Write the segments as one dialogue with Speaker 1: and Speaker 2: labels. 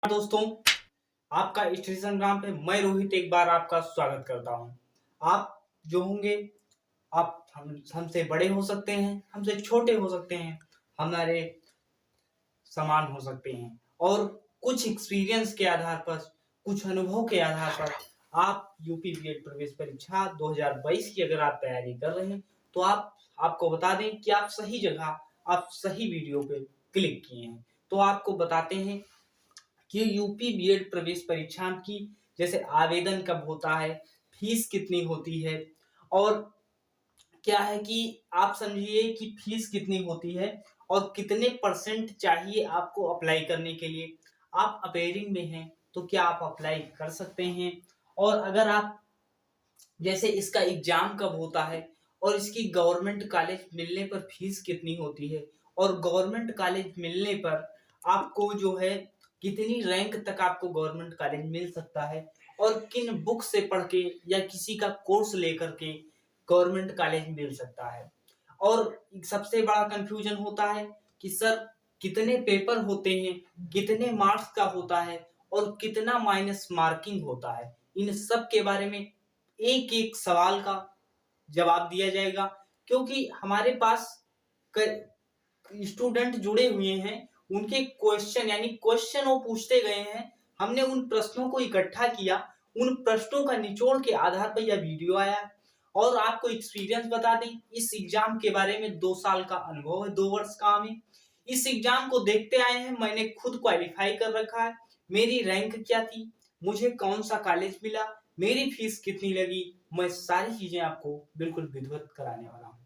Speaker 1: दोस्तों, आपका स्टेशन ग्राम पे मैं रोहित एक बार आपका स्वागत करता हूं। आप जो होंगे, आप हमसे बड़े हो सकते हैं, हमसे छोटे हो सकते हैं, हमारे समान हो सकते हैं और कुछ एक्सपीरियंस के आधार पर, कुछ अनुभव के आधार पर आप यूपी बीएड प्रवेश परीक्षा 2022 की अगर आप तैयारी कर रहे हैं तो आपको बता दें कि आप सही जगह, आप सही वीडियो पे क्लिक किए हैं। तो आपको बताते हैं कि यूपी बीएड प्रवेश परीक्षा की जैसे आवेदन कब होता है, फीस कितनी होती है और क्या है कि आप समझिए कि फीस कितनी होती है और कितने परसेंट चाहिए आपको अप्लाई करने के लिए। आप अपेयरिंग में हैं तो क्या आप अप्लाई कर सकते हैं, और अगर आप जैसे इसका एग्जाम कब होता है और इसकी गवर्नमेंट कॉलेज मिलने पर फीस कितनी होती है, और गवर्नमेंट कॉलेज मिलने पर आपको जो है कितनी रैंक तक आपको गवर्नमेंट कॉलेज मिल सकता है, और किन बुक से पढ़ के या किसी का कोर्स लेकर के गवर्नमेंट कॉलेज मिल सकता है। और सबसे बड़ा कंफ्यूजन होता है कि सर कितने पेपर होते हैं, कितने मार्क्स का होता है और कितना माइनस मार्किंग होता है। इन सब के बारे में एक एक सवाल का जवाब दिया जाएगा, क्योंकि हमारे पास स्टूडेंट जुड़े हुए हैं, उनके क्वेश्चन यानी क्वेश्चन वो पूछते गए हैं, हमने उन प्रश्नों को इकट्ठा किया, उन प्रश्नों का निचोड़ के आधार पर यह वीडियो आया। और आपको एक्सपीरियंस बता दें, इस एग्जाम के बारे में 2 साल का अनुभव है, 2 वर्ष का हमें इस एग्जाम को देखते आए हैं। मैंने खुद क्वालिफाई कर रखा है, मेरी रैंक क्या थी, मुझे कौन सा कॉलेज मिला, मेरी फीस कितनी लगी, मैं सारी चीजें आपको बिल्कुल विधिवत कराने वाला हूँ।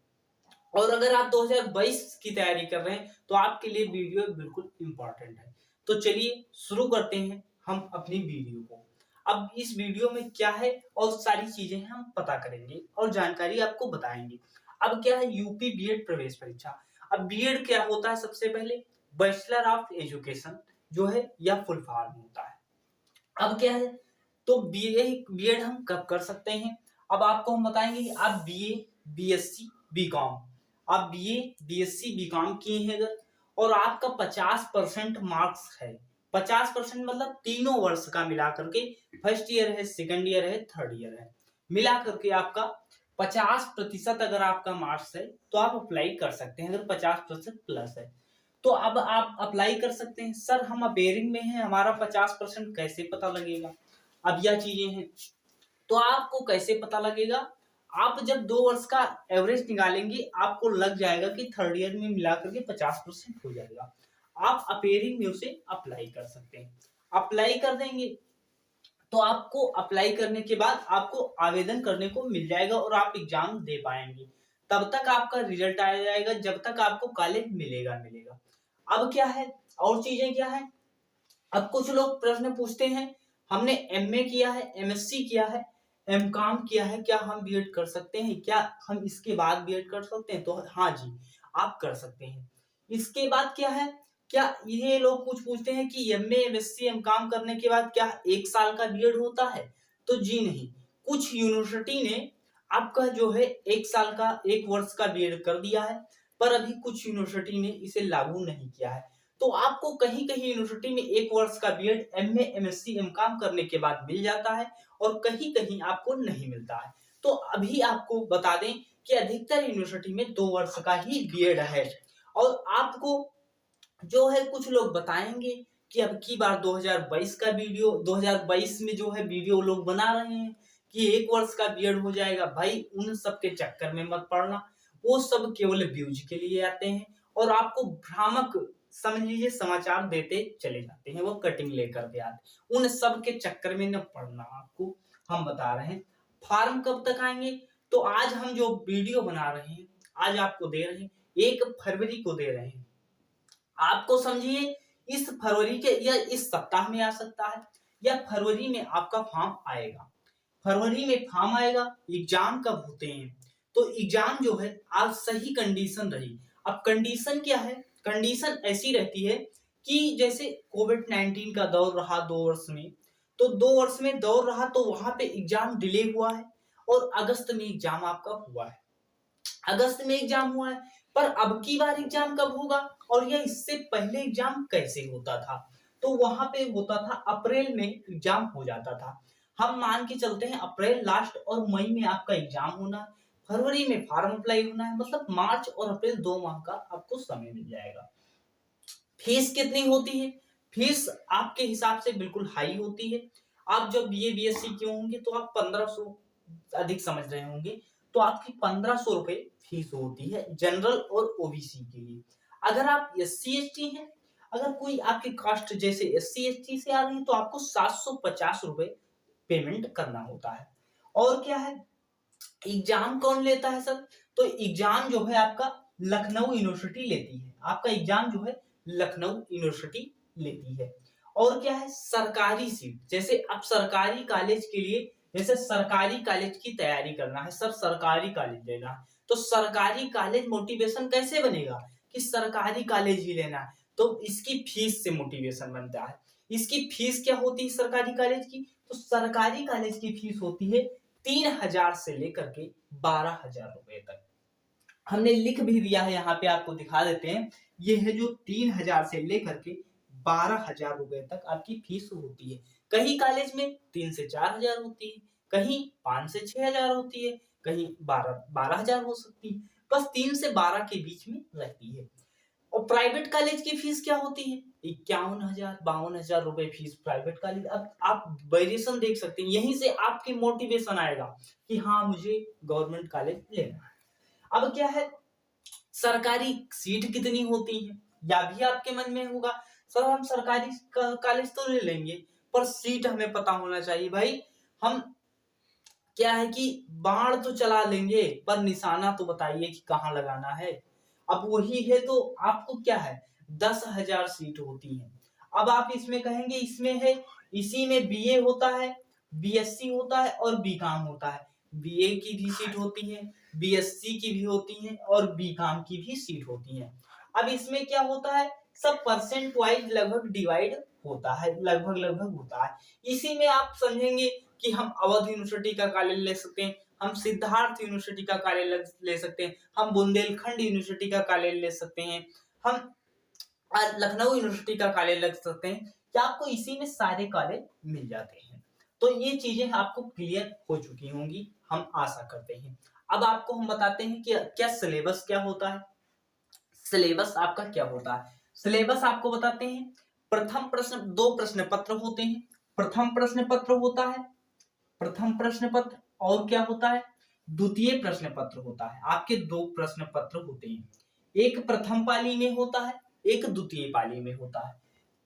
Speaker 1: और अगर आप 2022 की तैयारी कर रहे हैं तो आपके लिए वीडियो बिल्कुल इंपॉर्टेंट है। तो चलिए शुरू करते हैं हम अपनी वीडियो को। अब इस वीडियो में क्या है और सारी चीजें हम पता करेंगे और जानकारी आपको बताएंगे। अब क्या है यूपी बीएड प्रवेश परीक्षा। अब बीएड क्या होता है, सबसे पहले बैचलर ऑफ एजुकेशन जो है यह फुल फॉर्म होता है। अब क्या है, तो बीएड हम कब कर सकते हैं। अब आपको हम बताएंगे कि आप बीए, बीएससी, बीकॉम, आप बीए, बीएससी, बीकॉम किए हैं अगर, और आपका 50% मार्क्स है, 50% मतलब तीनों वर्ष का मिला करके, फर्स्ट ईयर है, सेकंड ईयर है, थर्ड ईयर है, मिला करके आपका 50% अगर आपका मार्क्स है तो आप अप्लाई कर सकते हैं, अगर 50% प्लस है तो अब आप अप्लाई कर सकते हैं। सर हम अपेयरिंग में हैं, हमारा 50% कैसे पता लगेगा। अब यह चीजें हैं, तो आपको कैसे पता लगेगा, आप जब 2 वर्ष का एवरेज निकालेंगे आपको लग जाएगा कि थर्ड ईयर में मिलाकर के 50% हो जाएगा। आप अपेयरिंग में उसे अप्लाई कर सकते हैं, अप्लाई कर देंगे तो आपको अप्लाई करने के बाद आपको आवेदन करने को मिल जाएगा और आप एग्जाम दे पाएंगे। तब तक आपका रिजल्ट आ जाएगा, जब तक आपको कॉलेज मिलेगा मिलेगा। अब क्या है, और चीजें क्या है। अब कुछ लोग प्रश्न पूछते हैं, हमने एमए किया है, एमएससी किया है, एमकॉम किया है, क्या हम बीएड कर सकते हैं, क्या हम इसके बाद बीएड कर सकते हैं। तो हाँ जी, आप कर सकते हैं। इसके बाद क्या है, क्या ये लोग कुछ पूछते हैं कि एमए, एमएससी, एमकॉम करने के बाद क्या 1 साल का बीएड होता है। तो जी नहीं, कुछ यूनिवर्सिटी ने आपका जो है 1 साल का, 1 वर्ष का बीएड कर दिया है, पर अभी कुछ यूनिवर्सिटी ने इसे लागू नहीं किया है। तो आपको कहीं कहीं यूनिवर्सिटी में 1 वर्ष का बीएड, एमए, एमएससी, एमकॉम करने के बाद मिल जाता है और कहीं कहीं आपको नहीं मिलता है। तो अभी आपको बता दें कि अधिकतर यूनिवर्सिटी में 2 वर्ष का ही बीएड है। और आपको जो है कुछ लोग बताएंगे कि अब की बार 2022 का वीडियो, 2022 में जो है वीडियो लोग बना रहे हैं कि 1 वर्ष का बीएड हो जाएगा। भाई उन सब के चक्कर में मत पड़ना, वो सब केवल व्यूज के लिए आते हैं और आपको भ्रामक समझ लीजिए समाचार देते चले जाते हैं, वो कटिंग लेकर के आते। उन सब के चक्कर में न पड़ना, आपको हम बता रहे हैं। फॉर्म कब तक आएंगे, तो आज हम जो वीडियो बना रहे हैं, आज आपको दे रहे हैं, 1 फरवरी को दे रहे हैं। आपको समझिए इस फरवरी के या इस सप्ताह में आ सकता है, या फरवरी में आपका फॉर्म आएगा। फरवरी में फॉर्म आएगा। एग्जाम कब होते हैं, तो एग्जाम जो है आज सही कंडीशन रही। अब कंडीशन क्या है, कंडीशन ऐसी रहती है कि जैसे कोविड-19 का दौर रहा 2 वर्ष में, तो 2 वर्ष में दौर रहा तो वहां पे एग्जाम डिले हुआ है और अगस्त में एग्जाम आपका हुआ है, अगस्त में एग्जाम हुआ है। पर अब की बार एग्जाम कब होगा और यह इससे पहले एग्जाम कैसे होता था, तो वहां पे होता था अप्रैल में एग्जाम हो जाता था। हम मान के चलते हैं अप्रैल लास्ट और मई में आपका एग्जाम होना है, फरवरी में फॉर्म अप्लाई होना है, मतलब मार्च और अप्रैल 2 माह का आपको समय मिल जाएगा। फीस कितनी होती है? फीस आपके हिसाब से बिल्कुल हाई होती है। आप जब बीए बीएससी किए होंगे तो आप 1500 अधिक समझ रहे होंगे, तो आपकी 1500 रुपए फीस होती है जनरल और ओबीसी के लिए। अगर आप एससी एसटी हैं, अगर कोई आपकी कास्ट जैसे एससी एसटी से आ रही है तो आपको 750 रुपए पेमेंट करना होता है। और क्या है, एग्जाम कौन लेता है सर? तो एग्जाम जो है आपका लखनऊ यूनिवर्सिटी लेती है, आपका एग्जाम जो है लखनऊ यूनिवर्सिटी लेती है। और क्या है, सरकारी सीट, जैसे आप सरकारी कॉलेज के लिए, जैसे सरकारी कॉलेज की तैयारी करना है सर, सरकारी कॉलेज लेना है, तो सरकारी कॉलेज मोटिवेशन कैसे बनेगा कि सरकारी कॉलेज ही लेना है, तो इसकी फीस से मोटिवेशन बनता है। इसकी फीस क्या होती है सरकारी कॉलेज की? तो सरकारी कॉलेज की फीस होती है 3000 से लेकर के 12,000 रुपए तक। हमने लिख भी दिया है, यहाँ पे आपको दिखा देते हैं। ये है जो 3000 से लेकर के 12,000 रुपए तक आपकी फीस होती है। कहीं कॉलेज में 3 से 4,000 होती है, कहीं 5 से 6,000 होती है, कहीं 12,000 हो सकती है, बस 3 से 12 के बीच में रहती है। और प्राइवेट कॉलेज की फीस क्या होती है? 51,000 52,000 रुपए फीस प्राइवेट कॉलेज। अब आप वेरिएशन देख सकते हैं, यहीं से आपकी मोटिवेशन आएगा कि हाँ मुझे गवर्नमेंट कॉलेज लेना है। अब क्या है, सरकारी सीट कितनी होती है, या भी आपके मन में होगा सर हम सरकारी कॉलेज तो ले लेंगे पर सीट हमें पता होना चाहिए। भाई हम क्या है कि बाढ़ तो चला लेंगे पर निशाना तो बताइए कि कहाँ लगाना है। अब वही है तो आपको क्या है, 10,000 सीट होती है। अब आप इसमें कहेंगे इसमें है, इसी में बीए होता है, बीएससी होता है और बीकॉम होता है। बीए की भी सीट होती है, बीएससी की भी होती है और बीकॉम की भी सीट होती है। अब इसमें क्या होता है, सब परसेंट वाइज लगभग डिवाइड होता है, लगभग लगभग होता है। इसी में आप समझेंगे कि हम अवध यूनिवर्सिटी का कॉलेज ले सकते हैं, हम सिद्धार्थ यूनिवर्सिटी का कॉलेज ले सकते हैं, हम बुंदेलखंड यूनिवर्सिटी का कॉलेज ले सकते हैं, हम लखनऊ यूनिवर्सिटी का कॉलेज ले सकते हैं, कि आपको इसी में सारे कॉलेज मिल जाते हैं। तो ये चीजें आपको क्लियर हो चुकी होंगी, हम आशा करते हैं। अब आपको हम बताते हैं कि क्या सिलेबस क्या होता है। सिलेबस आपका क्या होता है, सिलेबस आपको बताते हैं। प्रथम प्रश्न, 2 प्रश्न पत्र होते हैं। प्रथम प्रश्न पत्र होता है, प्रथम प्रश्न पत्र, और क्या होता है, द्वितीय प्रश्न पत्र होता है। आपके 2 प्रश्न पत्र होते हैं, एक प्रथम पाली में होता है, एक द्वितीय पाली में होता है।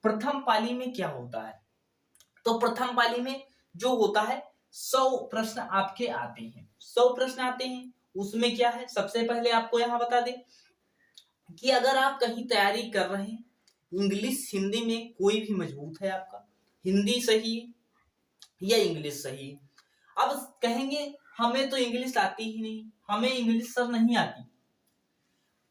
Speaker 1: प्रथम पाली में क्या होता है, तो प्रथम पाली में जो होता है 100 प्रश्न आपके आते हैं, 100 प्रश्न आते हैं। उसमें क्या है, सबसे पहले आपको यहाँ बता दें कि अगर आप कहीं तैयारी कर रहे हैं, इंग्लिश हिंदी में कोई भी मजबूत है आपका, हिंदी सही है या इंग्लिश सही है। अब कहेंगे हमें तो इंग्लिश आती ही नहीं, हमें इंग्लिश सर नहीं आती,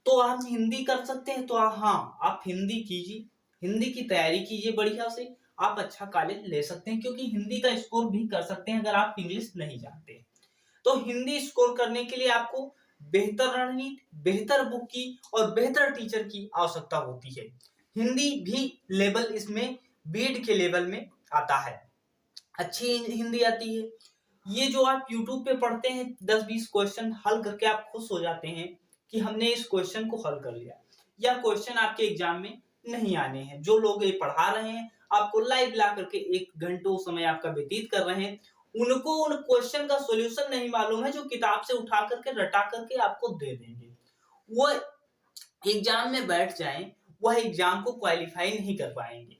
Speaker 1: तो आप हिंदी कर सकते हैं। तो हाँ आप हिंदी कीजिए, हिंदी की तैयारी कीजिए बढ़िया से, आप अच्छा कॉलेज ले सकते हैं, क्योंकि हिंदी का स्कोर भी कर सकते हैं अगर आप इंग्लिश नहीं जानते। तो हिंदी स्कोर करने के लिए आपको बेहतर रणनीति, बेहतर बुक की और बेहतर टीचर की आवश्यकता होती है। हिंदी भी लेवल इसमें बीएड के लेवल में आता है, अच्छी हिंदी आती है। ये जो आप YouTube पे पढ़ते हैं 10-20 क्वेश्चन हल करके आप खुश हो जाते हैं कि हमने इस क्वेश्चन को हल कर लिया, या क्वेश्चन आपके एग्जाम में नहीं आने हैं। जो लोग ये पढ़ा रहे हैं आपको लाइव ला करके 1 घंटों समय आपका व्यतीत कर रहे हैं, उनको उन क्वेश्चन का सॉल्यूशन नहीं मालूम है जो किताब से उठा करके रटा करके आपको दे देंगे। वो एग्जाम में बैठ जाएं, वह एग्जाम को क्वालिफाई नहीं कर पाएंगे।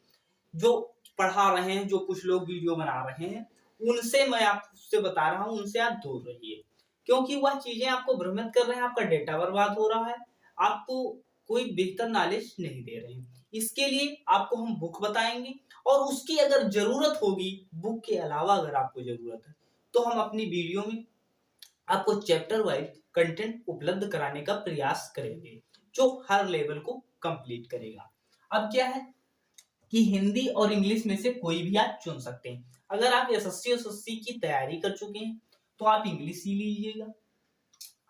Speaker 1: जो पढ़ा रहे हैं, जो कुछ लोग वीडियो बना रहे हैं, उनसे मैं आपसे बता रहा हूं, उनसे आप दूर रहिए, क्योंकि वह चीजें आपको भ्रमित कर रहे हैं, आपका डेटा बर्बाद हो रहा है, आपको कोई बेहतर नॉलेज नहीं दे रहे हैं। इसके लिए आपको हम बुक बताएंगे, और उसकी अगर जरूरत होगी, बुक के अलावा अगर आपको जरूरत है, तो हम अपनी वीडियो में आपको चैप्टर वाइज कंटेंट उपलब्ध कराने का प्रयास करेंगे, जो हर लेवल को कंप्लीट करेगा। अब क्या है कि हिंदी और इंग्लिश में से कोई भी आप चुन सकते हैं। अगर आप एसएससी और एसएससी की तैयारी कर चुके हैं तो आप इंग्लिश ही लीजिएगा,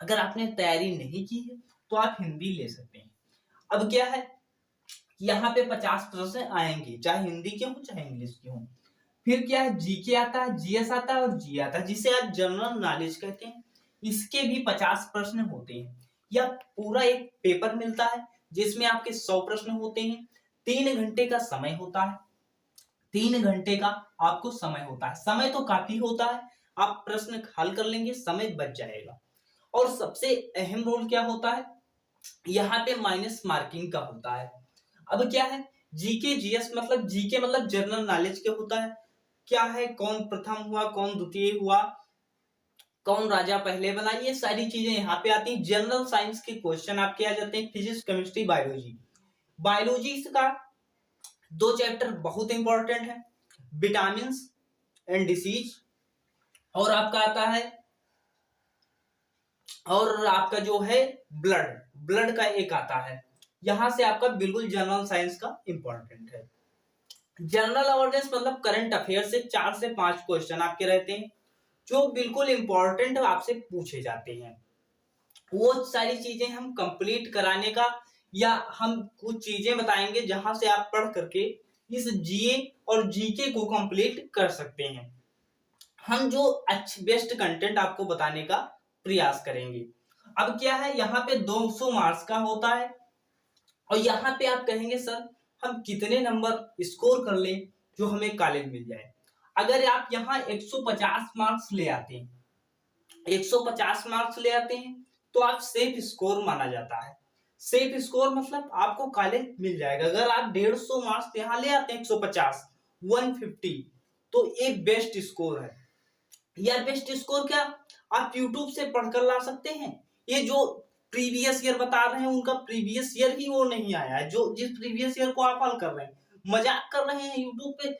Speaker 1: अगर आपने तैयारी नहीं की है तो आप हिंदी ले सकते हैं। अब क्या है यहाँ पे 50 प्रश्न आएंगे, चाहे हिंदी के हो चाहे इंग्लिश के हो। फिर क्या है, जीके आता है, जीएस आता है और जी आता है, जिसे आप जनरल नॉलेज कहते हैं। इसके भी 50 प्रश्न होते हैं। यह पूरा एक पेपर मिलता है जिसमें आपके 100 प्रश्न होते हैं। 3 घंटे का समय होता है, 3 घंटे का आपको समय होता है। समय तो काफी होता है, आप प्रश्न हल कर लेंगे, समय बच जाएगा। और सबसे अहम रोल क्या होता है, यहाँ पे माइनस मार्किंग का होता है। अब क्या है, जीके जीएस मतलब जीके मतलब जनरल नॉलेज के होता है। क्या है, कौन प्रथम हुआ, कौन द्वितीय हुआ, कौन राजा पहले बना, ये सारी चीजें यहाँ पे आती है। जनरल साइंस के क्वेश्चन आपके आ जाते हैं, फिजिक्स केमिस्ट्री बायोलॉजी। बायोलॉजी का 2 चैप्टर बहुत इंपॉर्टेंट है, विटामिन एंड डिसीज, और आपका आता है, और आपका जो है ब्लड का एक आता है। यहां से आपका बिल्कुल जनरल साइंस का इंपॉर्टेंट है। जनरल अवेयरनेस मतलब करंट अफेयर से 4 से 5 क्वेश्चन आपके रहते हैं जो बिल्कुल इंपॉर्टेंट आपसे पूछे जाते हैं। वो सारी चीजें हम कंप्लीट कराने का, या हम कुछ चीजें बताएंगे जहां से आप पढ़ करके इस जीए और जीके को कंप्लीट कर सकते हैं। हम जो अच्छे बेस्ट कंटेंट आपको बताने का प्रयास करेंगे। अब क्या है, यहाँ पे 200 मार्क्स का होता है, और यहाँ पे आप कहेंगे सर हम कितने नंबर स्कोर कर लें जो हमें कॉलेज मिल जाए। अगर आप यहाँ 150 मार्क्स ले आते हैं, 150 मार्क्स ले आते हैं तो आप सेफ स्कोर माना जाता है। सेफ स्कोर मतलब आपको कॉलेज मिल जाएगा। अगर आप 150 मार्क्स यहाँ ले आते हैं, 150 150, तो एक बेस्ट स्कोर है। यार बेस्ट स्कोर क्या, आप YouTube से पढ़कर ला सकते हैं। ये जो प्रीवियस ईयर बता रहे हैं उनका प्रीवियस ईयर ही वो नहीं आया है, जो जिस प्रीवियस ईयर को आप हल कर रहे हैं। मजाक कर रहे हैं YouTube पे,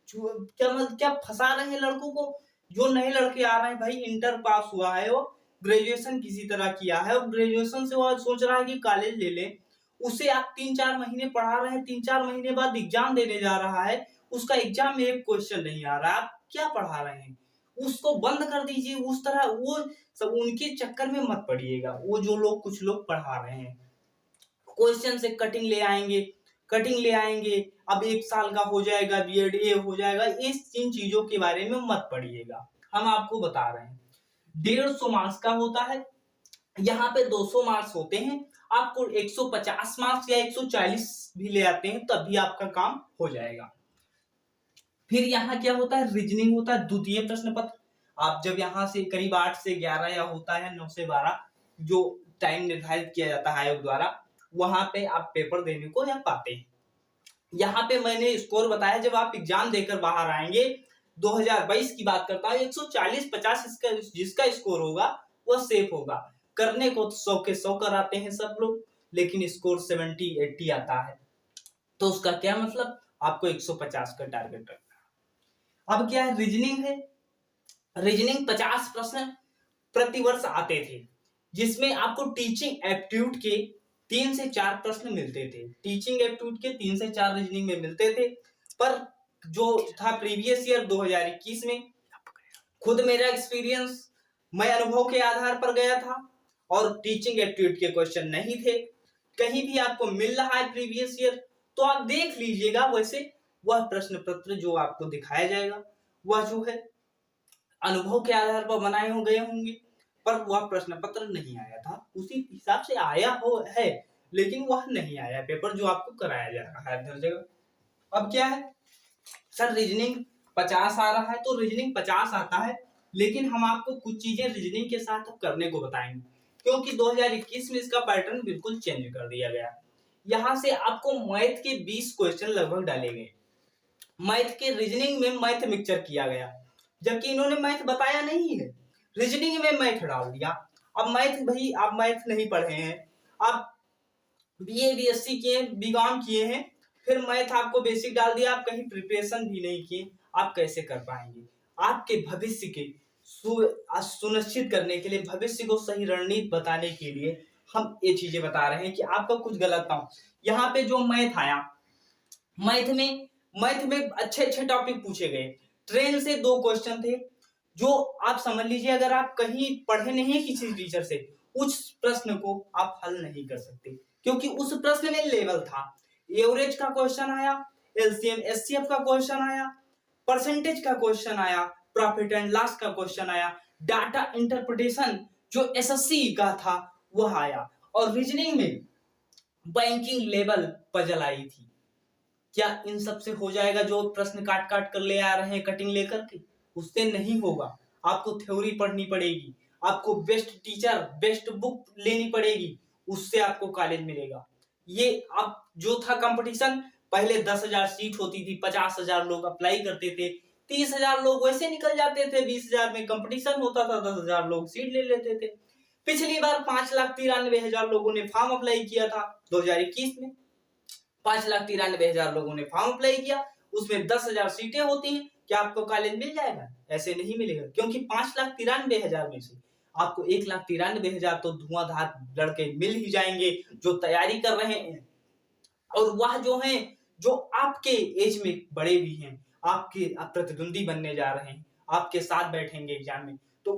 Speaker 1: क्या फंसा रहे हैं लड़कों को। जो नए लड़के आ रहे हैं भाई, इंटर पास हुआ है, वो ग्रेजुएशन किसी तरह किया है और ग्रेजुएशन से वो सोच रहा है कि कॉलेज ले ले, उसे आप 3-4 महीने पढ़ा रहे हैं, 3-4 महीने बाद एग्जाम देने जा रहा है, उसका एग्जाम में एक क्वेश्चन नहीं आ रहा, आप क्या पढ़ा रहे हैं। उसको बंद कर दीजिए। उस तरह वो सब उनके चक्कर में मत पड़िएगा। वो जो लोग कुछ लोग पढ़ा रहे हैं, क्वेश्चन से कटिंग ले आएंगे, कटिंग ले आएंगे, अब 1 साल का हो जाएगा बीएड, ये हो जाएगा, इस इन चीजों के बारे में मत पढ़िएगा। हम आपको बता रहे हैं 150 मार्क्स का होता है, यहाँ पे 200 मार्क्स होते हैं। आपको 150 मार्क्स या 140 भी ले आते हैं तब भी आपका काम हो जाएगा। फिर यहाँ क्या होता है, रीजनिंग होता है, द्वितीय प्रश्न पत्र। आप जब यहाँ से करीब 8 से 11 या होता है 9 से 12 जो टाइम निर्धारित किया जाता है आयोग द्वारा, वहां पे आप पेपर देने को या पाते हैं। यहाँ पे मैंने स्कोर बताया, जब आप एग्जाम देकर बाहर आएंगे, 2022 की बात करता हूँ, 140-50 इसका जिसका स्कोर होगा वह सेफ होगा। करने को 100 के 100 कराते हैं सब लोग, लेकिन स्कोर 70-80 आता है, तो उसका क्या मतलब, आपको 150 का टारगेट रखना। अब क्या है, रीजनिंग है। रीजनिंग 50 प्रश्न प्रतिवर्ष आते थे, जिसमें आपको टीचिंग एप्टीट्यूड के 3 से 4 प्रश्न मिलते थे। टीचिंग एप्टीट्यूड के 3 से 4 रीजनिंग में मिलते थे। पर जो था प्रीवियस ईयर 2021 में, खुद मेरा एक्सपीरियंस, मैं अनुभव के आधार पर गया था, और टीचिंग एप्टीट्यूड के क्वेश्चन नहीं थे। कहीं भी आपको मिल रहा है प्रीवियस ईयर तो आप देख लीजिएगा। वैसे वह प्रश्न पत्र जो आपको दिखाया जाएगा वह जो है अनुभव के आधार पर बनाए हो गए होंगे, पर वह प्रश्न पत्र नहीं आया था। उसी हिसाब से आया हो है, लेकिन वह नहीं आया पेपर जो आपको कराया जा रहा है हर जगह। अब क्या है सर, रीजनिंग 50 आ रहा है तो रीजनिंग 50 आता है, लेकिन हम आपको कुछ चीजें रीजनिंग के साथ करने को बताएंगे, क्योंकि 2021 में इसका पैटर्न बिल्कुल चेंज कर दिया गया। यहाँ से आपको मैथ के 20 क्वेश्चन लगभग डाले गए। मैथ के रीजनिंग में मैथ मिक्सचर किया गया, जबकि इन्होंने मैथ बताया नहीं है, रीजनिंग में मैथ डाल दिया। अब मैथ, भाई आप मैथ नहीं पढ़े हैं, आप बीए बीएससी किए, बीकॉम किए हैं, फिर मैथ आपको बेसिक डाल दिया, आप कहीं प्रिपरेशन भी नहीं किए, आप कैसे कर पाएंगे। आपके भविष्य के सुनिश्चित करने के लिए, भविष्य को सही रणनीति बताने के लिए हम ये चीजें बता रहे हैं कि आपका कुछ गलत ना हो। यहाँ पे जो मैथ आया, मैथ में अच्छे अच्छे टॉपिक पूछे गए। ट्रेन से 2 क्वेश्चन थे, जो आप समझ लीजिए अगर आप कहीं पढ़े नहीं किसी टीचर से, उस प्रश्न को आप हल नहीं कर सकते, क्योंकि उस प्रश्न में लेवल था। एवरेज का क्वेश्चन आया, एलसीएम एचसीएफ का क्वेश्चन आया, परसेंटेज का क्वेश्चन आया, प्रॉफिट एंड लॉस का क्वेश्चन आया, डाटा इंटरप्रिटेशन जो एसएससी का था वह आया, और रीजनिंग में बैंकिंग लेवल पजल आई थी। क्या इन सब से हो जाएगा? जो प्रश्न काट काट कर ले आ रहे हैं कटिंग लेकर के, उससे नहीं होगा। आपको थ्योरी पढ़नी पड़ेगी, आपको बेस्ट टीचर बेस्ट बुक लेनी पड़ेगी, उससे आपको कॉलेज मिलेगा। ये अब जो था कंपटीशन, पहले 10,000 सीट होती थी, 50,000 लोग अप्लाई करते थे, 30,000 लोग वैसे निकल जाते थे, 20,000 में कंपटीशन होता था, 10,000 लोग सीट ले लेते थे। पिछली बार 5,93,000 लोगों ने फॉर्म अप्लाई किया था 2021 में, 5,93,000 लोगों ने फॉर्म अप्लाई किया, उसमें 10,000 सीटें होती हैं, क्या आपको कॉलेज मिल जाएगा? ऐसे नहीं मिलेगा, क्योंकि 5,93,000 में से आपको 1,93,000 तो धुआंधार लड़के मिल ही जाएंगे जो तैयारी कर रहे हैं, और वह जो हैं जो आपके एज में बड़े भी हैं, आपके प्रतिद्वंदी बनने जा रहे हैं, आपके साथ बैठेंगे एग्जाम में, तो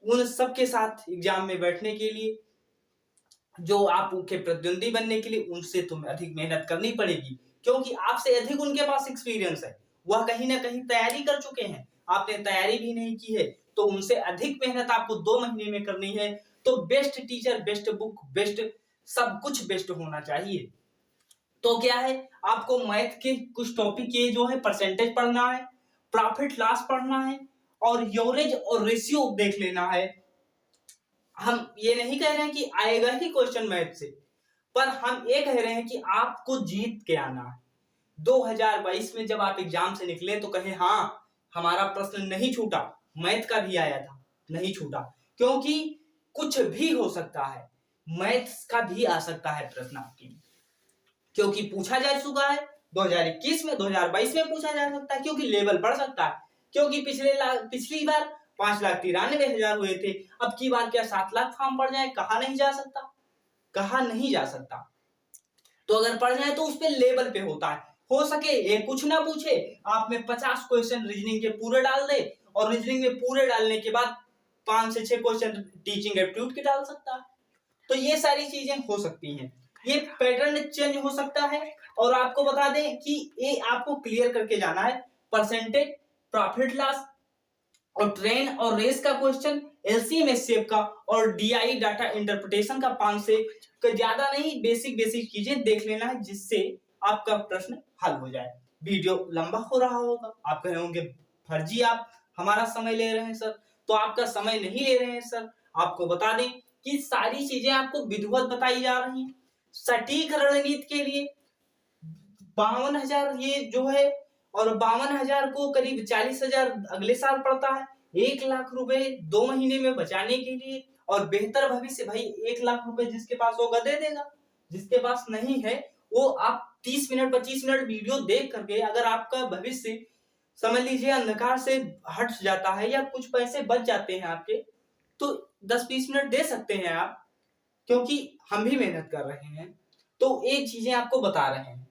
Speaker 1: उन सबके साथ एग्जाम में बैठने के लिए, जो आपके प्रतिद्वंदी बनने के लिए, उनसे तुम्हें अधिक मेहनत करनी पड़ेगी, क्योंकि आपसे अधिक उनके पास एक्सपीरियंस है, वह कहीं ना कहीं तैयारी कर चुके हैं, आपने तैयारी भी नहीं की है, तो उनसे अधिक मेहनत आपको 2 महीने में करनी है। तो best teacher, best book, best सब कुछ बेस्ट होना चाहिए। तो क्या है, आपको मैथ के कुछ टॉपिक के जो है परसेंटेज पढ़ना है, प्रॉफिट लॉस पढ़ना है, और एवरेज और रेशियो देख लेना है। हम ये नहीं कह रहे हैं कि आएगा ही क्वेश्चन मैथ से, पर हम ये कह रहे हैं कि आपको जीत के आना है। 2022 में जब आप एग्जाम से निकले तो कहे हाँ हमारा प्रश्न नहीं छूटा, मैथ का भी आया था, नहीं छूटा, क्योंकि कुछ भी हो सकता है, मैथ्स का भी आ सकता है प्रश्न आपके, क्योंकि पूछा जा चुका है 2021 में, 2022 में पूछा जा सकता है, क्योंकि लेवल बढ़ सकता है, क्योंकि पिछली बार 5,93,000 हुए थे, अब की बार क्या 7 लाख फॉर्म पड़ जाए? कहा नहीं जा सकता, कहा नहीं जा सकता। तो अगर पड़ जाए तो उस पे लेवल पे होता है, हो सके ये कुछ ना पूछे, आप में 50 क्वेश्चन रीजनिंग के पूरे डाल दे, और रीजनिंग में पूरे डालने के बाद 5 से 6 क्वेश्चन टीचिंग एप्टीट्यूड के डाल सकता है। तो ये सारी चीजें हो सकती हैं, ये पैटर्न चेंज हो सकता है। और आपको बता दें कि ये आपको क्लियर करके जाना है, परसेंटेज, प्रॉफिट लॉस, और ट्रेन और रेस का क्वेश्चन, एलसीएम एचसीएफ का, और डीआई डाटा इंटरप्रिटेशन का 5 से ज्यादा नहीं, बेसिक चीजें देख लेना है, जिससे आपका प्रश्न हल हो जाए। वीडियो लंबा हो रहा होगा, आप कहे होंगे फर्जी आप हमारा समय ले रहे हैं सर, तो आपका समय नहीं ले रहे हैं सर। आपको बता दें कि सारी चीजें आपको विधिवत बताई जा रही हैं, सटीक रणनीति के लिए 52,000 ये जो है, और 52,000 को करीब 40,000 अगले साल पड़ता है, 1 लाख रुपए 2 महीने में बचाने के लिए, और बेहतर भविष्य। भाई 1 लाख रुपए जिसके पास होगा दे देगा, जिसके पास नहीं है वो आप 30 मिनट 25 मिनट वीडियो देख करके, अगर आपका भविष्य समझ लीजिए अंधकार से हट जाता है, या कुछ पैसे बच जाते हैं आपके, तो 10-20 मिनट दे सकते हैं आप, क्योंकि हम भी मेहनत कर रहे हैं, तो एक चीजें आपको बता रहे हैं।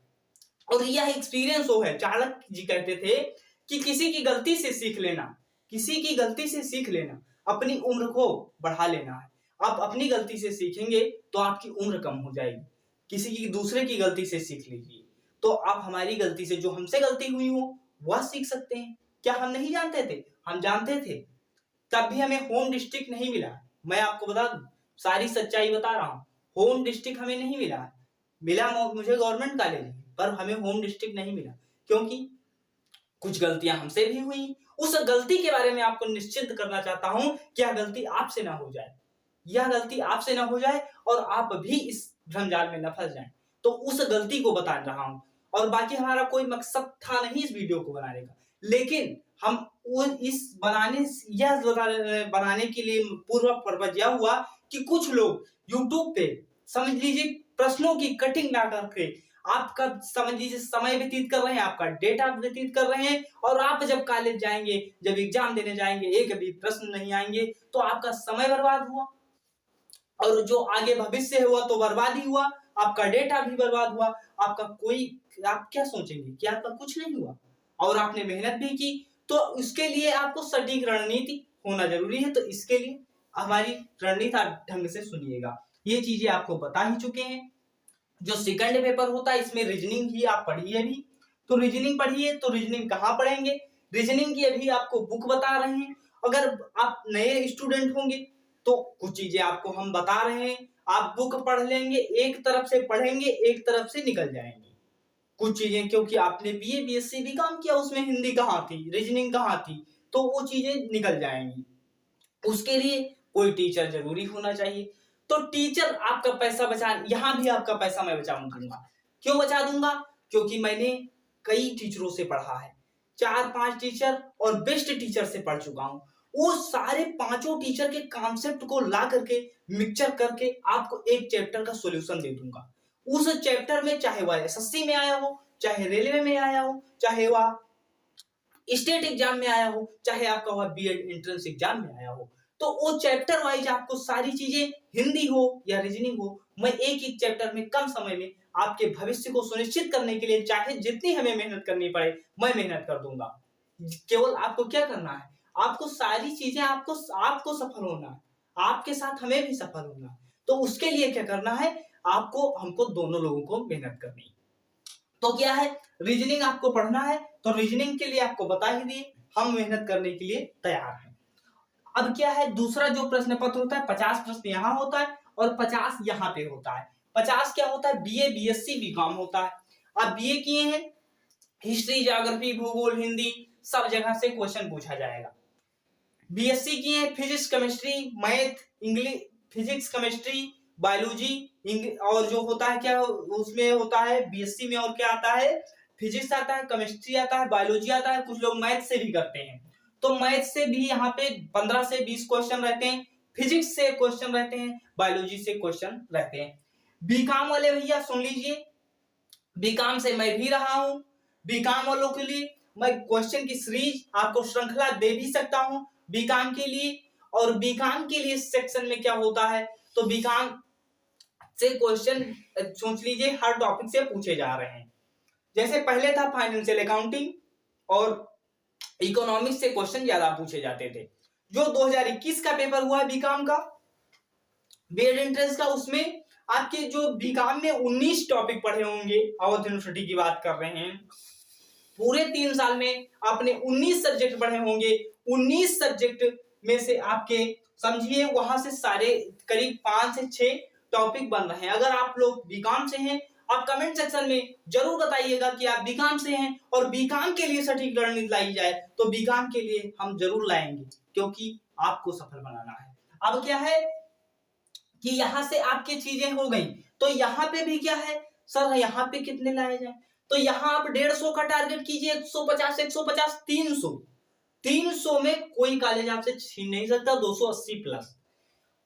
Speaker 1: और यह एक्सपीरियंस हो है, चाणक्य जी कहते थे कि किसी की गलती से सीख लेना, किसी की गलती से सीख लेना, अपनी उम्र को बढ़ा लेना है। आप अपनी गलती से सीखेंगे तो आपकी उम्र कम हो जाएगी, किसी की दूसरे की गलती से सीख लीजिए, तो आप हमारी गलती से, जो हमसे गलती हुई हो वह सीख सकते हैं। क्या हम नहीं जानते थे? हम जानते थे, तब भी हमें होम डिस्ट्रिक्ट नहीं मिला। मैं आपको बता दूं, सारी सच्चाई बता रहा हूँ, होम डिस्ट्रिक्ट हमें नहीं मिला, मिला मुझे गवर्नमेंट कॉलेज, पर हमें होम डिस्ट्रिक्ट नहीं मिला, क्योंकि कुछ गलतियां हमसे भी हुई। उस गलती के बारे में आपको निश्चित करना चाहता हूं कि यह गलती आपसे ना हो जाए, यह गलती आपसे ना हो जाए, और आप भी इस भ्रमजाल में न फंस जाएं। तो उस गलती को बता रहा हूं, और बाकी हमारा कोई मकसद था नहीं इस वीडियो को बनाने का, लेकिन हम इस बनाने के लिए पूर्व पर्पज यह हुआ कि कुछ लोग यूट्यूब पे समझ लीजिए प्रश्नों की कटिंग ना करके आपका समझ लीजिए समय व्यतीत कर रहे हैं, आपका डेटा व्यतीत कर रहे हैं, और आप जब कॉलेज जाएंगे, जब एग्जाम देने जाएंगे, एक भी प्रश्न नहीं आएंगे, तो आपका समय बर्बाद हुआ, और जो आगे भविष्य हुआ तो बर्बाद ही हुआ, आपका डेटा भी बर्बाद हुआ, आपका कोई, आप क्या सोचेंगे कि आपका कुछ नहीं हुआ, और आपने मेहनत भी की। तो उसके लिए आपको सटीक रणनीति होना जरूरी है, तो इसके लिए हमारी रणनीति ढंग से सुनिएगा। ये चीजें आपको बता ही चुके हैं, जो सेकंड पेपर होता है इसमें रीजनिंग ही आप पढ़िए अभी, तो रीजनिंग पढ़िए। तो रीजनिंग कहाँ पढ़ेंगे, रीजनिंग की अभी आपको बुक बता रहे हैं। अगर आप नए स्टूडेंट होंगे तो कुछ चीजें आपको हम बता रहे हैं, आप बुक पढ़ लेंगे, एक तरफ से पढ़ेंगे एक तरफ से निकल जाएंगे कुछ चीजें, क्योंकि आपने बीए बीएससी भी काम किया, उसमें हिंदी कहाँ थी, रीजनिंग कहाँ थी, तो वो चीजें निकल जाएंगी। उसके लिए कोई टीचर जरूरी होना चाहिए। तो टीचर आपका पैसा बचा, यहां भी आपका पैसा मैं बचा दूंगा। क्यों बचा दूंगा, क्योंकि मैंने कई टीचरों से पढ़ा है, 4-5 टीचर और बेस्ट टीचर से पढ़ चुका हूं। वो सारे पांचों टीचर के कॉन्सेप्ट को ला करके मिक्सचर करके आपको एक चैप्टर का सॉल्यूशन दे दूंगा। उस चैप्टर में चाहे वह एसएससी में आया हो, चाहे रेलवे में आया हो, चाहे वह स्टेट एग्जाम में आया हो, चाहे आपका वह बीएड एंट्रेंस एग्जाम में आया हो, तो वो चैप्टर वाइज आपको सारी चीजें, हिंदी हो या रीजनिंग हो, मैं एक एक चैप्टर में कम समय में आपके भविष्य को सुनिश्चित करने के लिए चाहे जितनी हमें मेहनत करनी पड़े मैं मेहनत कर दूंगा। केवल आपको क्या करना है, आपको सारी चीजें, आपको सफल होना है, आपके साथ हमें भी सफल होना है। तो उसके लिए क्या करना है, आपको हमको दोनों लोगों को मेहनत करनी है। तो क्या है, रीजनिंग आपको पढ़ना है, तो रीजनिंग के लिए आपको बता ही दिए, हम मेहनत करने के लिए तैयार हैं। अब क्या है, दूसरा जो प्रश्न पत्र होता है 50 प्रश्न यहाँ होता है और 50 यहाँ पे होता है। 50 क्या होता है, बीए बीएससी बीकॉम होता है। आप बीए किए हैं, हिस्ट्री ज्योग्राफी भूगोल हिंदी सब जगह से क्वेश्चन पूछा जाएगा। बीएससी किए हैं, physics chemistry math English, physics chemistry biology और जो होता है क्या उसमें होता है बीएससी में, और क्या आता है, फिजिक्स आता है, केमिस्ट्री आता है, बायोलॉजी आता है, कुछ लोग मैथ से भी करते हैं। तो मैथ से भी यहाँ पे 15 से 20 क्वेश्चन रहते हैं, फिजिक्स से क्वेश्चन रहते हैं, बायोलॉजी से क्वेश्चन रहते हैं। बीकॉम वाले भैया सुन लीजिए, बीकॉम से मैं भी रहा हूं, बीकॉम वालों के लिए मैं क्वेश्चन की सीरीज आपको श्रृंखला दे भी सकता हूं बीकॉम के लिए। और बीकॉम के लिए सेक्शन में क्या होता है, तो बीकॉम से क्वेश्चन सोच लीजिए हर टॉपिक से पूछे जा रहे हैं। जैसे पहले था फाइनेंशियल अकाउंटिंग और इकोनॉमिक्स से क्वेश्चन ज्यादा पूछे जाते थे। जो 2021 का पेपर हुआ है बीकॉम का, बीएड एंट्रेंस का, उसमें आपके जो बीकॉम में 19 टॉपिक पढ़े होंगे, अवध यूनिवर्सिटी की बात कर रहे हैं, पूरे 3 साल में आपने 19 सब्जेक्ट पढ़े होंगे। 19 सब्जेक्ट में से आपके समझिए वहां से सारे करीब 5 से 6 टॉपिक बन रहे हैं। अगर आप लोग बीकॉम से हैं, आप कमेंट सेक्शन में जरूर बताइएगा कि आप बीकॉम से हैं और बीकॉम के लिए सटीक रणनीति लाई जाए, तो बीकॉम के लिए हम जरूर लाएंगे, क्योंकि आपको सफल बनाना है। अब क्या है कि यहाँ से आपकी चीजें हो गई, तो यहाँ पे भी क्या है, सर यहाँ पे कितने लाए जाए, तो यहाँ आप 150 का टारगेट कीजिए, 150 150 300 300 में कोई कॉलेज आपसे छीन नहीं सकता। 280 प्लस,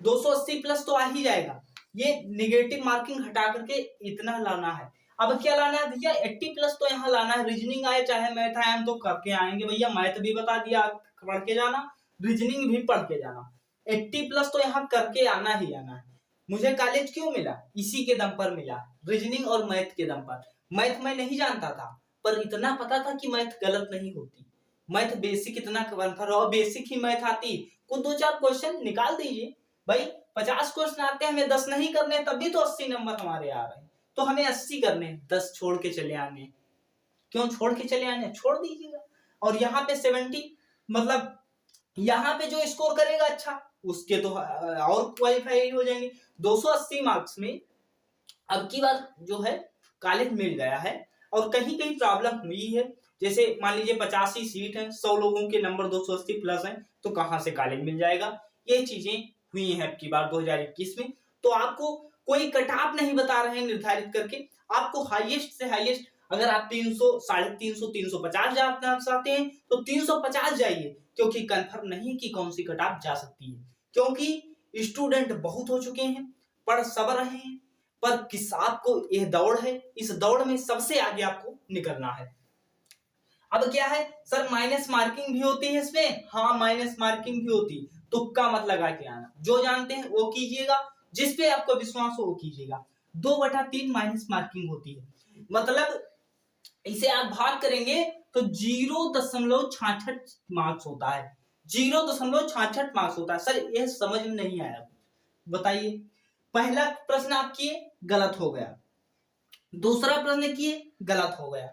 Speaker 1: 280 प्लस तो आ ही जाएगा। ये निगेटिव मार्किंग हटा करके इतना लाना है। अब क्या लाना है भैया, 80 प्लस तो यहाँ लाना है। रीजनिंग आए चाहे मैथ आए, हम तो करके आएंगे भैया, मैथ भी बता दिया पढ़ के जाना, रीजनिंग भी पढ़ के जाना। 80 प्लस तो यहाँ करके आना ही आना है। मुझे कॉलेज क्यों मिला, इसी के दम पर मिला, रीजनिंग और मैथ के दम पर। मैथ मैं नहीं जानता था, पर इतना पता था कि मैथ गलत नहीं होती। मैथ बेसिक इतना कन्फर्म, और बेसिक ही मैथ आती, कुछ 2-4 क्वेश्चन निकाल दीजिए भाई। 50 क्वेश्चन आते हैं, हमें 10 नहीं करने, तब भी तो 80 नंबर हमारे आ रहे हैं। तो हमें 80 करने, 10 छोड़ के चले आने। क्यों छोड़ के चले आने, छोड़ दीजिएगा। और यहाँ पे 70, मतलब यहाँ पे जो स्कोर करेगा अच्छा, उसके तो और क्वालिफाई हो जाएंगे। 280 मार्क्स में अब की बार जो है कॉलेज मिल गया है। और कहीं कहीं प्रॉब्लम हुई है, जैसे मान लीजिए 50 ही सीट है, 100 लोगों के नंबर 280 प्लस है, तो कहां से कॉलेज मिल जाएगा। ये चीजें हुई हैं अब की बार 2021 में। तो आपको कोई कट ऑफ नहीं बता रहे हैं निर्धारित करके, आपको हाईएस्ट से हाईएस्ट, अगर आप 300 350 350 जाना चाहते हैं तो 350 जाइए, क्योंकि कंफर्म नहीं कि कौन सी कट ऑफ जा सकती है, क्योंकि स्टूडेंट बहुत हो चुके हैं, पढ़ सब रहे हैं, पर किस आपको यह दौड़ है, इस दौड़ में सबसे आगे आपको निकलना है। अब क्या है सर, माइनस मार्किंग भी होती है इसमें, हाँ माइनस मार्किंग भी होती, तुक्का मत लगा के आना, जो जानते हैं वो कीजिएगा, जिस पे आपको विश्वास हो वो कीजिएगा। 2/3 माइनस मार्किंग होती है, मतलब इसे आप भाग करेंगे तो 0.66 मार्क्स होता है, 0.66 मार्क्स होता है। सर यह समझ में नहीं आया, बताइए। पहला प्रश्न आप किए, गलत हो गया, दूसरा प्रश्न किए गलत हो गया,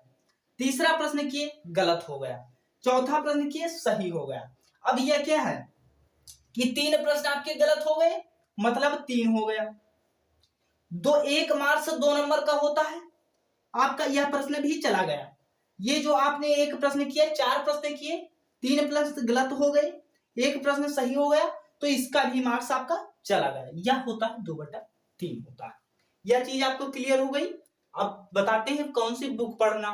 Speaker 1: तीसरा प्रश्न किए गलत हो गया, चौथा प्रश्न किए सही हो गया। अब यह क्या है कि 3 प्रश्न आपके गलत हो गए, मतलब 3 हो गया। 1 मार्क से 2 नंबर का होता है, आपका यह प्रश्न भी चला गया। ये जो आपने एक प्रश्न किया, 4 प्रश्न किए, 3 प्रश्न गलत हो गए, 1 प्रश्न सही हो गया, तो इसका भी मार्क्स आपका चला गया। यह होता है 2/3 होता है। यह चीज आपको क्लियर हो गई। अब बताते हैं कौन सी बुक पढ़ना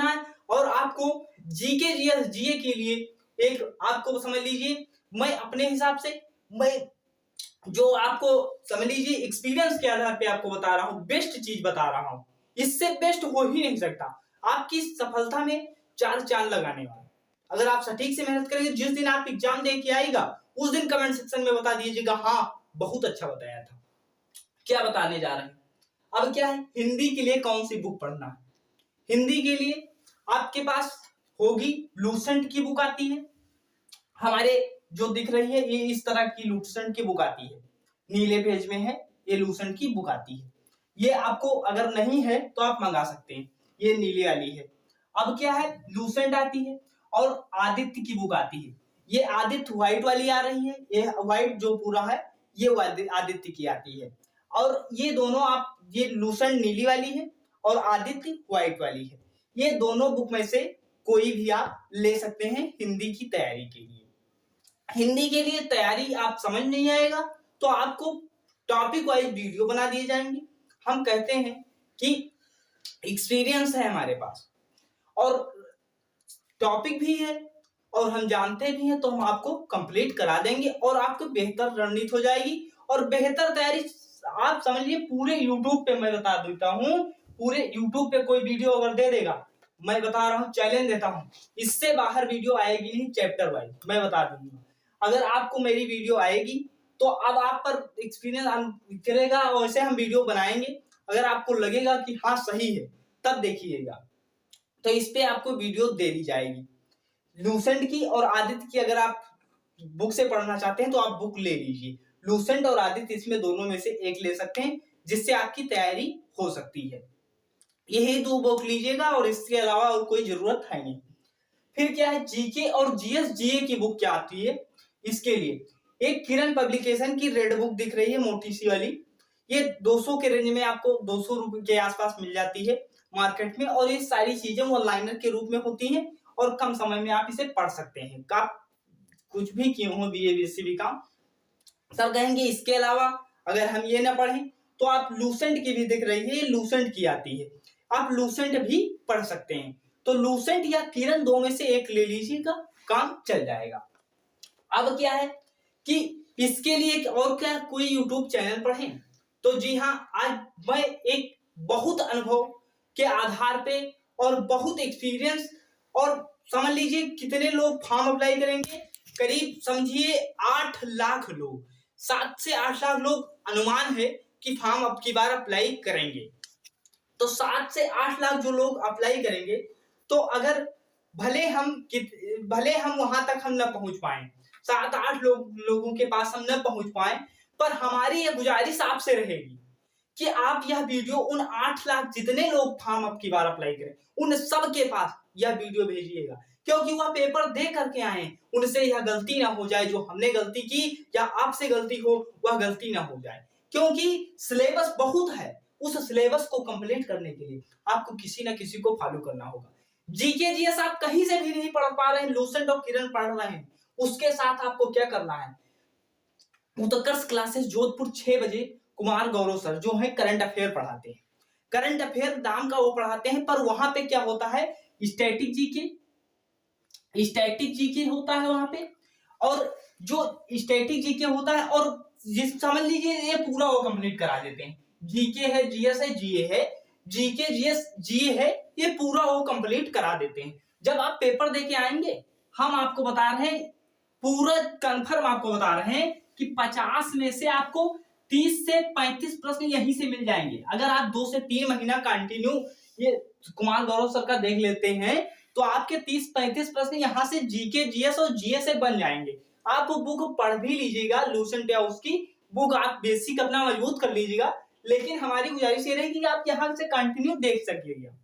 Speaker 1: है। और आपको जीके जीए के लिए एक आपको समझ लीजिए, मैं अपने हिसाब से मैं जो आपको समझ लीजिए एक्सपीरियंस के आधार पे आपको बता रहा हूं, बेस्ट चीज बता रहा हूं, इससे बेस्ट हो ही नहीं सकता। आपकी सफलता में 4 चांद लगाने वाला। अगर आप सटीक से मेहनत करेंगे, जिस दिन आप एग्जाम दे के आएगा उस दिन कमेंट सेक्शन में बता दीजिएगा हाँ बहुत अच्छा बताया था। क्या बताने जा रहे हैं, अब क्या है, हिंदी के लिए कौन सी बुक पढ़ना है। हिंदी के लिए आपके पास होगी लूसेंट की बुक आती है, हमारे जो दिख रही है ये इस तरह की लूसेंट की बुक आती है, नीले पेज में है, ये लूसेंट की बुक आती है। ये आपको अगर नहीं है तो आप मंगा सकते हैं, ये नीली वाली है। अब क्या है, लूसेंट आती है और आदित्य की बुक आती है। ये आदित्य व्हाइट वाली आ रही है, ये व्हाइट जो पूरा है ये आदित्य की आती है। और ये दोनों आप, ये लूसेंट नीली वाली है और आदित्य व्हाइट वाली है। ये दोनों बुक में से कोई भी आप ले सकते हैं हिंदी की तैयारी के लिए। हिंदी के लिए तैयारी आप समझ नहीं आएगा तो आपको टॉपिक वाइज वीडियो बना दिए जाएंगे। हम कहते हैं कि एक्सपीरियंस है हमारे पास और टॉपिक भी है और हम जानते भी हैं, तो हम आपको कंप्लीट करा देंगे और आपको बेहतर रणनीति हो जाएगी और बेहतर तैयारी। आप समझिए पूरे यूट्यूब पे मैं बता देता हूं, पूरे यूट्यूब पे कोई वीडियो अगर दे देगा, मैं बता रहा हूं, चैलेंज देता हूं, इससे बाहर वीडियो आएगी नहीं चैप्टर वाइज, मैं बता दूंगा। अगर आपको मेरी वीडियो आएगी तो अब आप पर एक्सपीरियंस करेगा और वैसे हम वीडियो बनाएंगे। अगर आपको लगेगा कि हाँ सही है तब देखिएगा, तो इस पे आपको वीडियो दे दी जाएगी। लूसेंट की और आदित्य की अगर आप बुक से पढ़ना चाहते हैं तो आप बुक ले लीजिए, लूसेंट और आदित्य इसमें दोनों में से एक ले सकते हैं जिससे आपकी तैयारी हो सकती है। यही 2 बुक लीजिएगा और इसके अलावा और कोई जरूरत है नहीं। फिर क्या है, जीके और जीएस जीए की बुक क्या आती है, इसके लिए एक किरण पब्लिकेशन की रेड बुक दिख रही है मोटी सी वाली, ये 200 के रेंज में आपको 200 रुपए के आसपास मिल जाती है मार्केट में। और ये सारी चीजें ऑनलाइनर के रूप में होती हैं और कम समय में आप इसे पढ़ सकते हैं। आप कुछ भी किए हो बीए भी काम सब कहेंगे। इसके अलावा अगर हम ये ना पढ़ें तो आप लूसेंट की भी दिख रही है, ये लूसेंट की आती है, आप लूसेंट भी पढ़ सकते हैं। तो लूसेंट या किरण 2 में से एक ले लीजिएगा, काम चल जाएगा। अब क्या है कि इसके लिए और क्या कोई यूट्यूब चैनल पढ़ें, तो जी हाँ, आज मैं एक बहुत अनुभव के आधार पे और बहुत एक्सपीरियंस, और समझ लीजिए कितने लोग फॉर्म अप्लाई करेंगे, करीब समझिए 8 लाख लोग, 7 से 8 लाख लोग अनुमान है कि फॉर्म अब की बार अप्लाई करेंगे। तो 7 से 8 लाख जो लोग अप्लाई करेंगे, तो अगर भले हम वहां तक हम न पहुंच पाए, 7-8 लोगों के पास हम न पहुंच पाए, पर हमारी यह गुजारिश आपसे रहेगी कि आप यह वीडियो उन 8 लाख जितने लोग फॉर्म अब की बार अप्लाई करें उन सब के पास यह वीडियो भेजिएगा, क्योंकि वह पेपर दे करके आए, उनसे यह गलती ना हो जाए जो हमने गलती की या आपसे गलती हो वह गलती ना हो जाए। क्योंकि सिलेबस बहुत है, उस सिलेबस को कंप्लीट करने के लिए आपको किसी ना किसी को फॉलो करना होगा। जीके जीएस आप कहीं से भी नहीं पढ़ पा रहे हैं, लूसेंट और किरण पढ़ रहे हैं, उसके साथ आपको क्या करना है, उत्कर्ष क्लासेस जोधपुर 6 बजे कुमार गौरव सर जो है करंट अफेयर पढ़ाते हैं, करंट अफेयर नाम का वो पढ़ाते हैं, पर वहां पे क्या होता है, स्टैटिक जीके होता है वहां पे, और जो स्टैटिक जीके होता है और जिस समझ लीजिए ये पूरा वो कंप्लीट करा देते हैं। जीके है, जीएस है, जीए है, जीके जीएस जीए है, ये पूरा वो कंप्लीट करा देते हैं। जब आप पेपर देके आएंगे, हम आपको बता रहे हैं, पूरा कंफर्म आपको बता रहे हैं कि 50 में से आपको 30 से 35 प्रश्न यहीं से मिल जाएंगे। अगर आप 2 से 3 महीना कंटिन्यू ये कुमार गौरव सर का देख लेते हैं तो आपके 30-35 प्रश्न यहाँ से जीके जीएस और जीए से बन जाएंगे। आप वो बुक पढ़ भी लीजिएगा, लूसेंट या उसकी बुक आप बेसिक अपना मजबूत कर लीजिएगा, लेकिन हमारी गुजारिश ये रहेगी कि आप यहाँ से कंटिन्यू देख सकिएगा।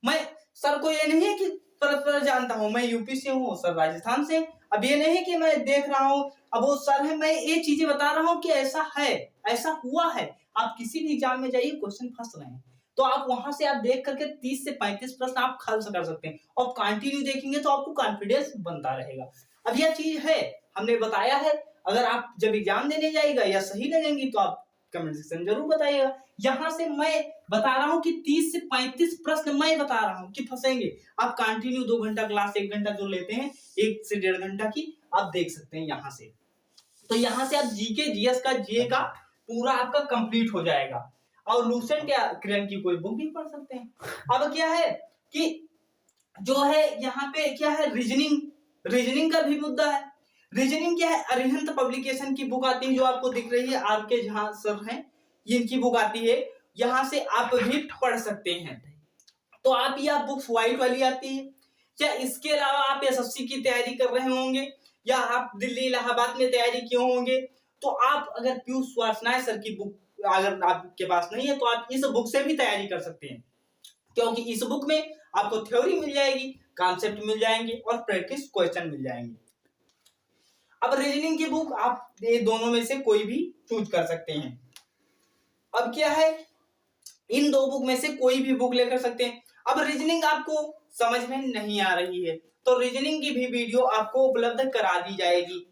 Speaker 1: मैं सर को ये नहीं है कि परस्पर जानता हूँ, मैं यूपी से हूँ, सर राजस्थान से। अब ये नहीं कि मैं देख रहा हूँ अब वो सर है, मैं ये चीजें बता रहा हूँ कि ऐसा है, ऐसा हुआ है। आप किसी भी एग्जाम में जाइए, क्वेश्चन फंस रहे हैं तो आप वहां से आप देख करके 30 से 35 प्रश्न आप हल कर सकते हैं और कंटिन्यू देखेंगे तो आपको कॉन्फिडेंस बनता रहेगा। अब यह चीज है, हमने बताया है। अगर आप जब एग्जाम देने जाएगा या सही लगेंगी तो आप कमेंट सेक्शन जरूर बताइएगा। यहाँ से मैं बता रहा हूँ कि 30 से 35 प्रश्न मैं बता रहा हूँ कि फंसेंगे। आप कंटिन्यू 2 घंटा क्लास, 1 घंटा जो लेते हैं, 1 से 1.5 घंटा की आप देख सकते हैं यहाँ से। तो यहाँ से आप जीके जीएस का जीए का पूरा आपका कंप्लीट हो जाएगा। और लूसेंट या किरण की कोई बुक भी पढ़ सकते हैं। अब क्या है कि जो है यहाँ पे क्या है, रीजनिंग का भी मुद्दा है। रीजनिंग क्या है, अरिहंत पब्लिकेशन की बुक आती है जो आपको दिख रही है, आर.के. झा सर हैं, इनकी बुक आती है, यहाँ से आप भी पढ़ सकते हैं। तो आप यह बुक्स व्हाइट वाली आती है, या इसके अलावा आप एसएससी की तैयारी कर रहे होंगे या आप दिल्ली इलाहाबाद में तैयारी किए होंगे, तो आप अगर पीयूष वासनाय सर की बुक अगर आपके पास नहीं है तो आप इस बुक से भी तैयारी कर सकते हैं, क्योंकि इस बुक में आपको थ्योरी मिल जाएगी, कॉन्सेप्ट मिल जाएंगे और प्रैक्टिस क्वेश्चन मिल जाएंगे। अब रीजनिंग की बुक आप ये दोनों में से कोई भी चूज कर सकते हैं। अब क्या है, इन 2 बुक में से कोई भी बुक लेकर सकते हैं। अब रीजनिंग आपको समझ में नहीं आ रही है तो रीजनिंग की भी वीडियो आपको उपलब्ध करा दी जाएगी।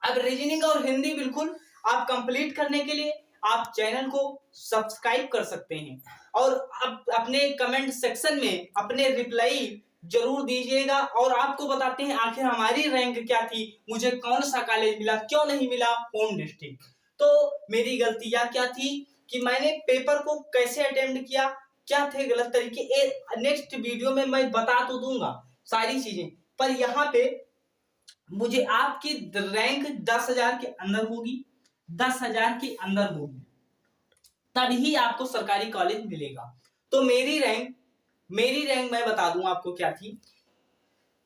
Speaker 1: अब रीजनिंग और हिंदी बिल्कुल आप कंप्लीट करने के लिए आप चैनल को सब्सक्राइब कर सकते हैं और अब अपने कमेंट सेक्शन में अपने रिप्लाई जरूर दीजिएगा और आपको बताते हैं आखिर हमारी रैंक क्या थी, मुझे कौन सा कॉलेज मिला, क्यों नहीं मिला, होम डिस्ट्रिक्ट। तो मेरी गलतियां क्या थी कि मैंने पेपर को कैसे अटेम्प्ट किया, क्या थे गलत तरीके, नेक्स्ट वीडियो में मैं बता तो दूंगा सारी चीजें, पर यहाँ पे मुझे आपकी रैंक 10,000 के अंदर होगी, 10,000 के अंदर होगी, तभी आपको सरकारी कॉलेज मिलेगा। तो मेरी रैंक मैं बता दूं आपको क्या थी,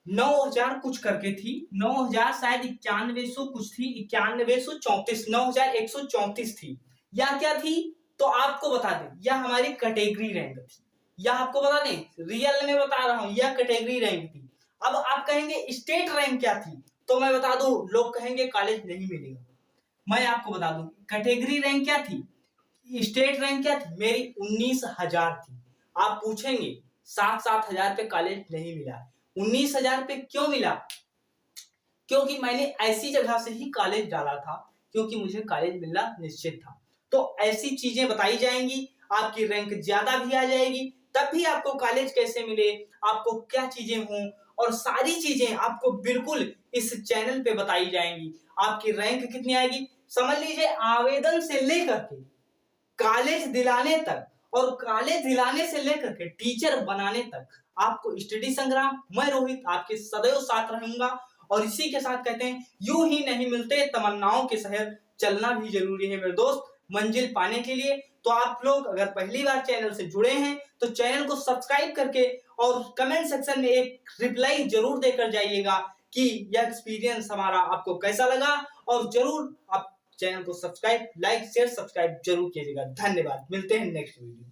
Speaker 1: 9,000 कुछ करके थी, 9,000 शायद 9100 कुछ थी, 9134, 9,134 थी। या क्या थी तो आपको बता दें, यह हमारी कैटेगरी रैंक थी, यह आपको बता दें, रियल में बता रहा हूं, यह कैटेगरी रैंक थी। अब आप कहेंगे स्टेट रैंक क्या थी, तो मैं बता दूं, लोग कहेंगे कॉलेज नहीं मिलेगा, मैं आपको बता दूं कैटेगरी रैंक क्या थी, स्टेट रैंक क्या थी, मेरी 19,000 थी। आप पूछेंगे 7,000 पे कॉलेज नहीं मिला, 19,000 पे क्यों मिला, क्योंकि मैंने ऐसी जगह से ही कॉलेज डाला था क्योंकि मुझे कॉलेज मिलना निश्चित था। तो ऐसी चीजें बताई जाएंगी, आपकी रैंक ज्यादा भी आ जाएगी, तब भी आपको कॉलेज कैसे मिले, आपको क्या चीजें हों, और सारी चीजें आपको बिल्कुल इस चैनल पे बताई जाएंगी। आपकी रैंक कितनी आएगी, समझ लीजिए आवेदन से लेकर के कॉलेज दिलाने तक और कॉलेज दिलाने से लेकर के टीचर बनाने तक आपको स्टडी संग्राम, मैं रोहित आपके सदैव साथ रहूंगा। और इसी के साथ कहते हैं, यूं ही नहीं मिलते तमन्नाओं के शहर, चलना भी जरूरी है मेरे दोस्त मंजिल पाने के लिए। तो आप लोग अगर पहली बार चैनल से जुड़े हैं तो चैनल को सब्सक्राइब करके और कमेंट सेक्शन में एक रिप्लाई जरूर देकर जाइएगा कि यह एक्सपीरियंस हमारा आपको कैसा लगा, और जरूर आप चैनल को सब्सक्राइब, लाइक, शेयर, सब्सक्राइब जरूर कीजिएगा। धन्यवाद, मिलते हैं नेक्स्ट वीडियो।